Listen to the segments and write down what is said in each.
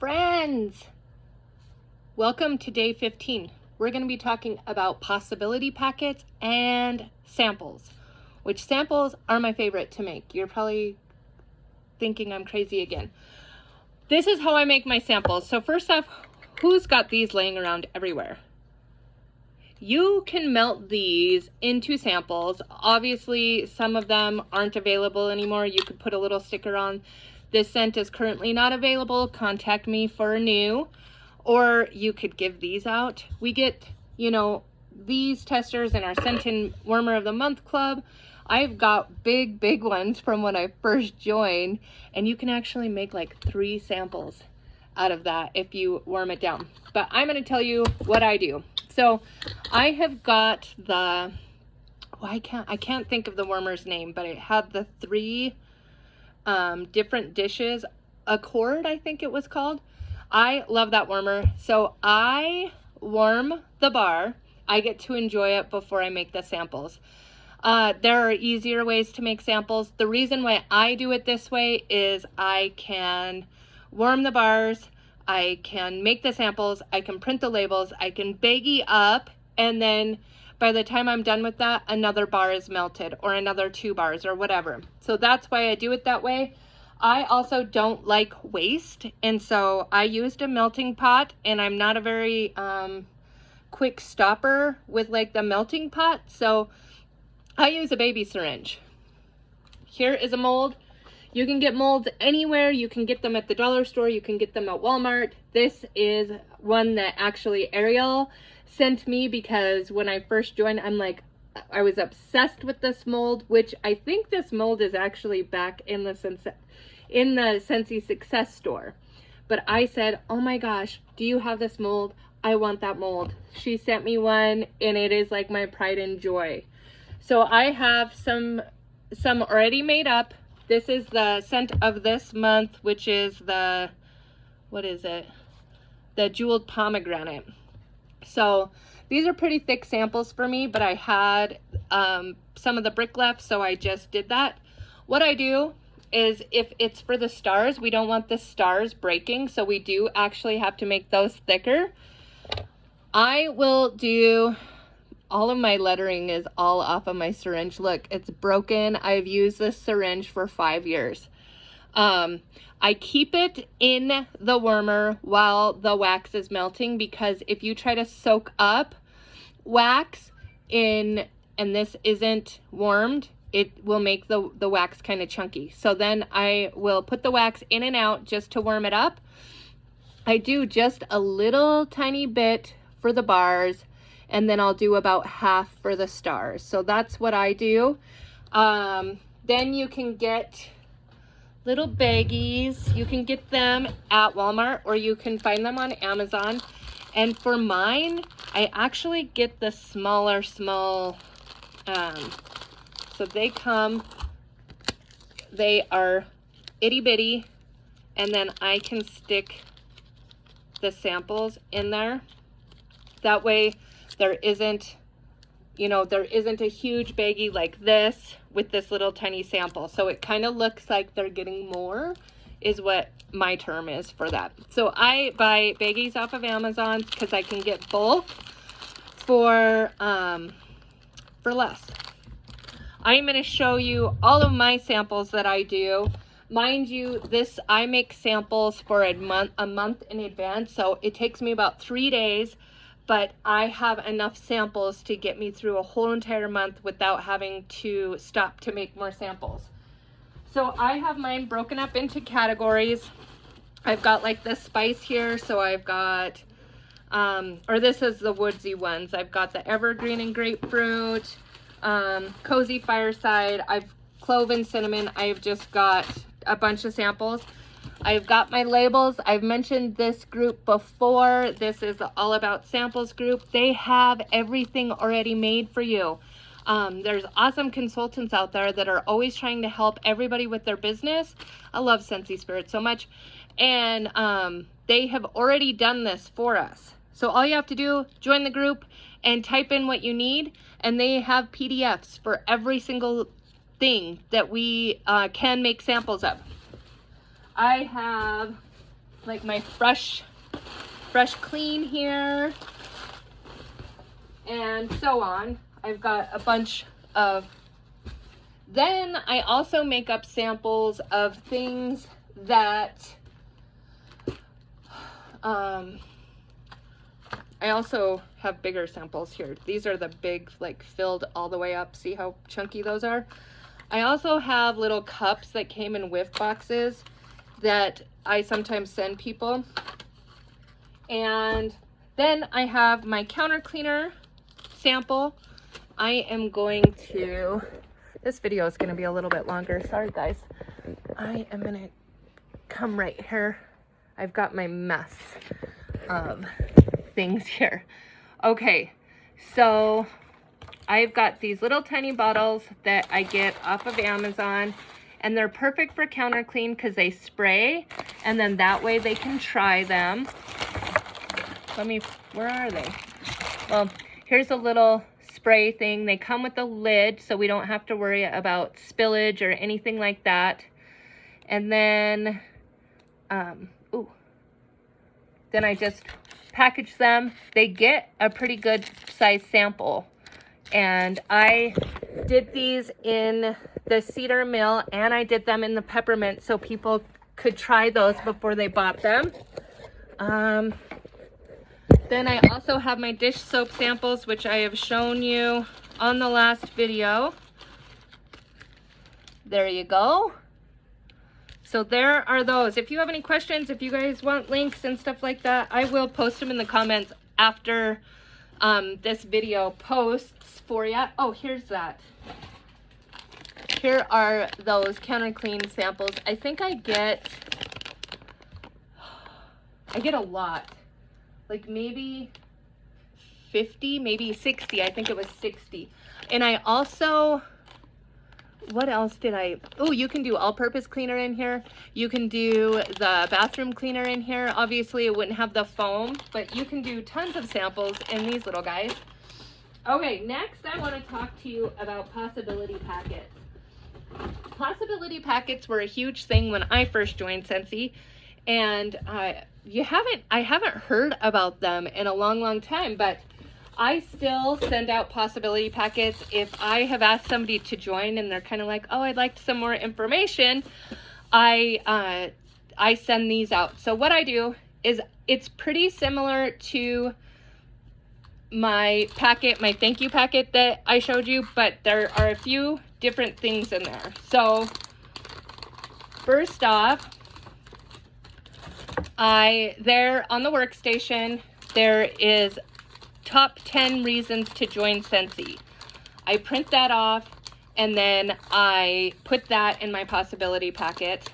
friends! Welcome to day 15. We're going to be talking about possibility packets and samples, which samples are my favorite to make. You're probably thinking I'm crazy again. This is how I make my samples. So first off, who's got these laying around everywhere? You can melt these into samples. Obviously, some of them aren't available anymore. You could put a little sticker on. This scent is currently not available. Contact me for a new. Or you could give these out. We get, these testers in our Scent and Warmer of the Month Club. I've got big ones from when I first joined, and you can actually make like 3 samples out of that if you warm it down. But I'm going to tell you what I do. So I have got the, I can't think of the warmer's name, but it had the 3 different dishes. Accord, I think it was called. I love that warmer. So I warm the bar. I get to enjoy it before I make the samples. There are easier ways to make samples. The reason why I do it this way is I can warm the bars, I can make the samples, I can print the labels, I can baggie up, and then by the time I'm done with that, another bar is melted or another 2 bars or whatever. So that's why I do it that way. I also don't like waste, and so I used a melting pot, and I'm not a very quick stopper with like the melting pot, so I use a baby syringe. Here is a mold. You can get molds anywhere. You can get them at the dollar store. You can get them at Walmart. This is one that actually Ariel sent me because when I first joined, I was obsessed with this mold, which I think this mold is actually back in the Scentsy Success store. But I said, oh my gosh, do you have this mold? I want that mold. She sent me one, and it is like my pride and joy. So I have some already made up. This is the scent of this month, which is the, the Jeweled Pomegranate. So these are pretty thick samples for me, but I had some of the brick left, so I just did that. What I do is, if it's for the stars, we don't want the stars breaking, so we do actually have to make those thicker. I will do, all of my lettering is all off of my syringe. Look, it's broken. I've used this syringe for 5 years. I keep it in the warmer while the wax is melting, because if you try to soak up wax and this isn't warmed, it will make the wax kind of chunky. So then I will put the wax in and out just to warm it up. I do just a little tiny bit for the bars, and then I'll do about half for the stars. So that's what I do. Then you can get little baggies. You can get them at Walmart, or you can find them on Amazon. And for mine, I actually get the small, so they are itty bitty, and then I can stick the samples in there. That way there isn't a huge baggie like this with this little tiny sample. So it kind of looks like they're getting more, is what my term is for that. So I buy baggies off of Amazon because I can get both for less. I'm going to show you all of my samples that I do. Mind you, I make samples for a month in advance, so it takes me about 3 days, but I have enough samples to get me through a whole entire month without having to stop to make more samples. So I have mine broken up into categories. I've got like the spice here, so I've got, this is the woodsy ones. I've got the evergreen and grapefruit, cozy fireside, I've clove and cinnamon. I've just got a bunch of samples. I've got my labels. I've mentioned this group before. This is the All About Samples group. They have everything already made for you. There's awesome consultants out there that are always trying to help everybody with their business. I love Scentsy Spirit so much. And they have already done this for us. So all you have to do, join the group and type in what you need, and they have PDFs for every single thing that we can make samples of. I have like my fresh clean here, and so on. I've got a bunch of, then I also make up samples of things that I also have bigger samples here. These are the big, like filled all the way up. See how chunky those are? I also have little cups that came in whiff boxes that I sometimes send people. And then I have my counter cleaner sample. I am going to, this video is going to be a little bit longer. Sorry guys. I am going to come right here. I've got my mess of things here. Okay, so I've got these little tiny bottles that I get off of Amazon, and they're perfect for counter clean because they spray, and then that way they can try them. Where are they? Well, here's a little spray thing. They come with a lid so we don't have to worry about spillage or anything like that. And then, then I just package them. They get a pretty good size sample. And I did these in the cedar mill, and I did them in the peppermint so people could try those before they bought them. Then I also have my dish soap samples, which I have shown you on the last video. There you go. So there are those. If you have any questions, if you guys want links and stuff like that, I will post them in the comments after this video posts for you. Oh, here's that. Here are those counter clean samples. I think I get a lot. Like maybe 50, maybe 60. I think it was 60. And I also, what else did I, oh, you can do all-purpose cleaner in here. You can do the bathroom cleaner in here. Obviously, it wouldn't have the foam, but you can do tons of samples in these little guys. Okay, next I want to talk to you about possibility packets. Possibility packets were a huge thing when I first joined Scentsy, and I haven't heard about them in a long time, but I still send out possibility packets. If I have asked somebody to join and they're kind of like, oh, I'd like some more information, I send these out. So what I do is it's pretty similar to my packet, my thank you packet that I showed you, but there are a few different things in there. So first off, there on the workstation, there is top 10 reasons to join Scentsy. I print that off and then I put that in my possibility packet.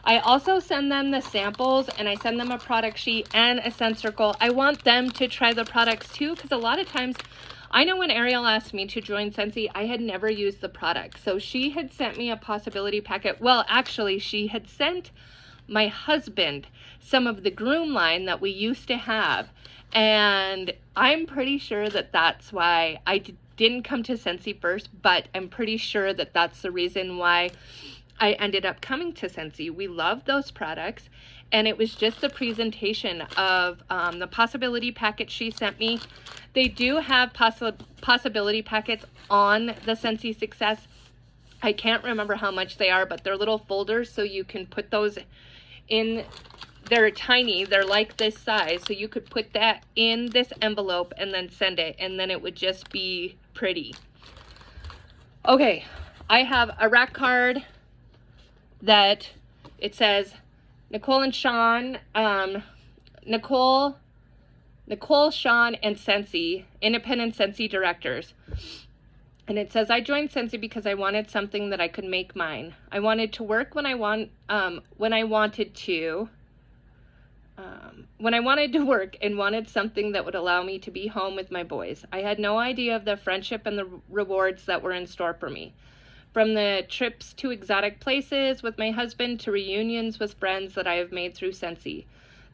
I also send them the samples, and I send them a product sheet and a scent circle. I want them to try the products too, because a lot of times, I know when Ariel asked me to join Scentsy, I had never used the product. So she had sent me a possibility packet. Well, actually, she had sent my husband some of the Groom line that we used to have. And I'm pretty sure that that's why I didn't come to Scentsy first, but I'm pretty sure that that's the reason why I ended up coming to Scentsy. We love those products, and it was just the presentation of the possibility packet she sent me. They do have possibility packets on the Scentsy Success. I can't remember how much they are, but they're little folders, so you can put those in. They're tiny, they're like this size, so you could put that in this envelope and then send it, and then it would just be pretty. Okay, I have a rack card that it says Nicole and Sean, Nicole, Sean, and Scentsy, independent Scentsy directors. And it says, I joined Scentsy because I wanted something that I could make mine. I wanted to work when I wanted to work, and wanted something that would allow me to be home with my boys. I had no idea of the friendship and the rewards that were in store for me. From the trips to exotic places with my husband to reunions with friends that I have made through Scentsy.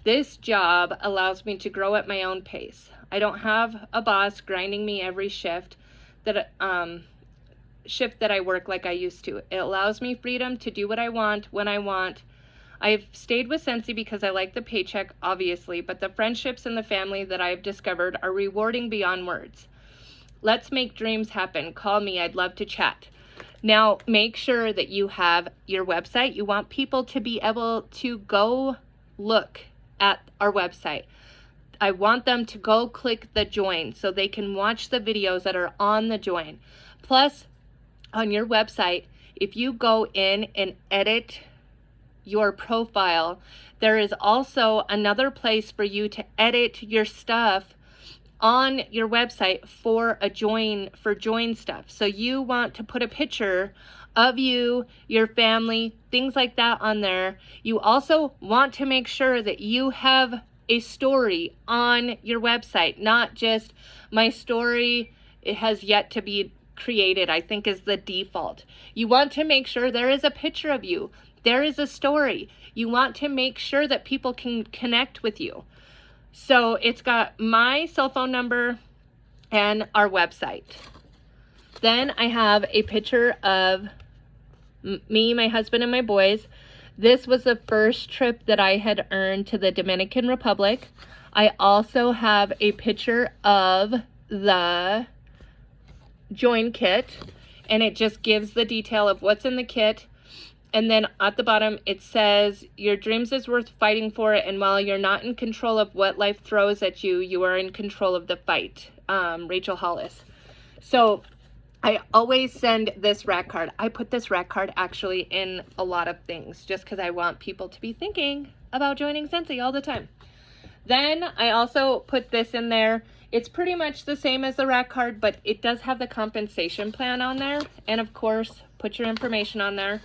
This job allows me to grow at my own pace. I don't have a boss grinding me every shift that I work like I used to. It allows me freedom to do what I want when I want. I've stayed with Scentsy because I like the paycheck, obviously, but the friendships and the family that I've discovered are rewarding beyond words. Let's make dreams happen. Call me. I'd love to chat. Now, make sure that you have your website. You want people to be able to go look at our website. I want them to go click the join so they can watch the videos that are on the join. Plus, on your website, if you go in and edit your profile, there is also another place for you to edit your stuff on your website for join stuff. So you want to put a picture of you, your family, things like that on there. You also want to make sure that you have a story on your website, not just my story, it has yet to be created, I think is the default. You want to make sure there is a picture of you. There is a story. You want to make sure that people can connect with you. So it's got my cell phone number and our website. Then I have a picture of me, my husband, and my boys. This was the first trip that I had earned to the Dominican Republic. I also have a picture of the join kit, and it just gives the detail of what's in the kit. And then at the bottom, it says, your dreams is worth fighting for, and while you're not in control of what life throws at you, you are in control of the fight. Rachel Hollis. So I always send this rack card. I put this rack card actually in a lot of things just because I want people to be thinking about joining Scentsy all the time. Then I also put this in there. It's pretty much the same as the rack card, but it does have the compensation plan on there. And of course, put your information on there.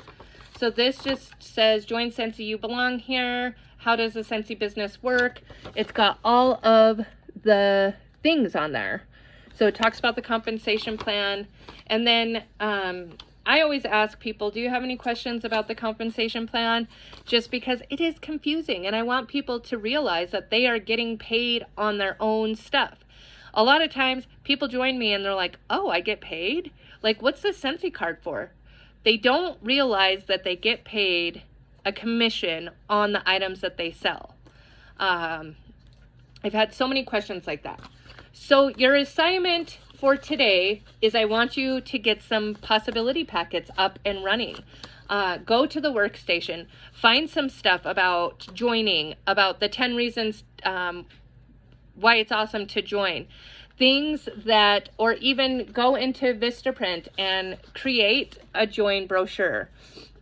So this just says, join Scentsy, you belong here. How does the Scentsy business work? It's got all of the things on there. So it talks about the compensation plan. And then I always ask people, do you have any questions about the compensation plan? Just because it is confusing, and I want people to realize that they are getting paid on their own stuff. A lot of times people join me and they're like, oh, I get paid? Like, what's the Scentsy card for? They don't realize that they get paid a commission on the items that they sell. I've had so many questions like that. So your assignment for today is I want you to get some possibility packets up and running. Go to the workstation, find some stuff about joining, about the 10 reasons why it's awesome to join. Things that, or even go into Vistaprint and create a join brochure.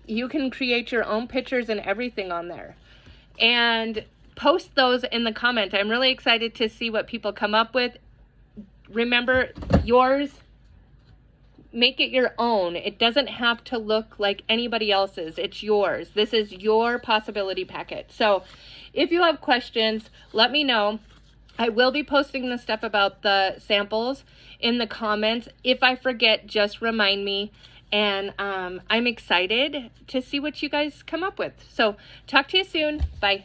You can create your own pictures and everything on there. And post those in the comment. I'm really excited to see what people come up with. Remember, yours, make it your own. It doesn't have to look like anybody else's. It's yours. This is your possibility packet. So if you have questions, let me know. I will be posting the stuff about the samples in the comments. If I forget, just remind me. And I'm excited to see what you guys come up with. So talk to you soon. Bye.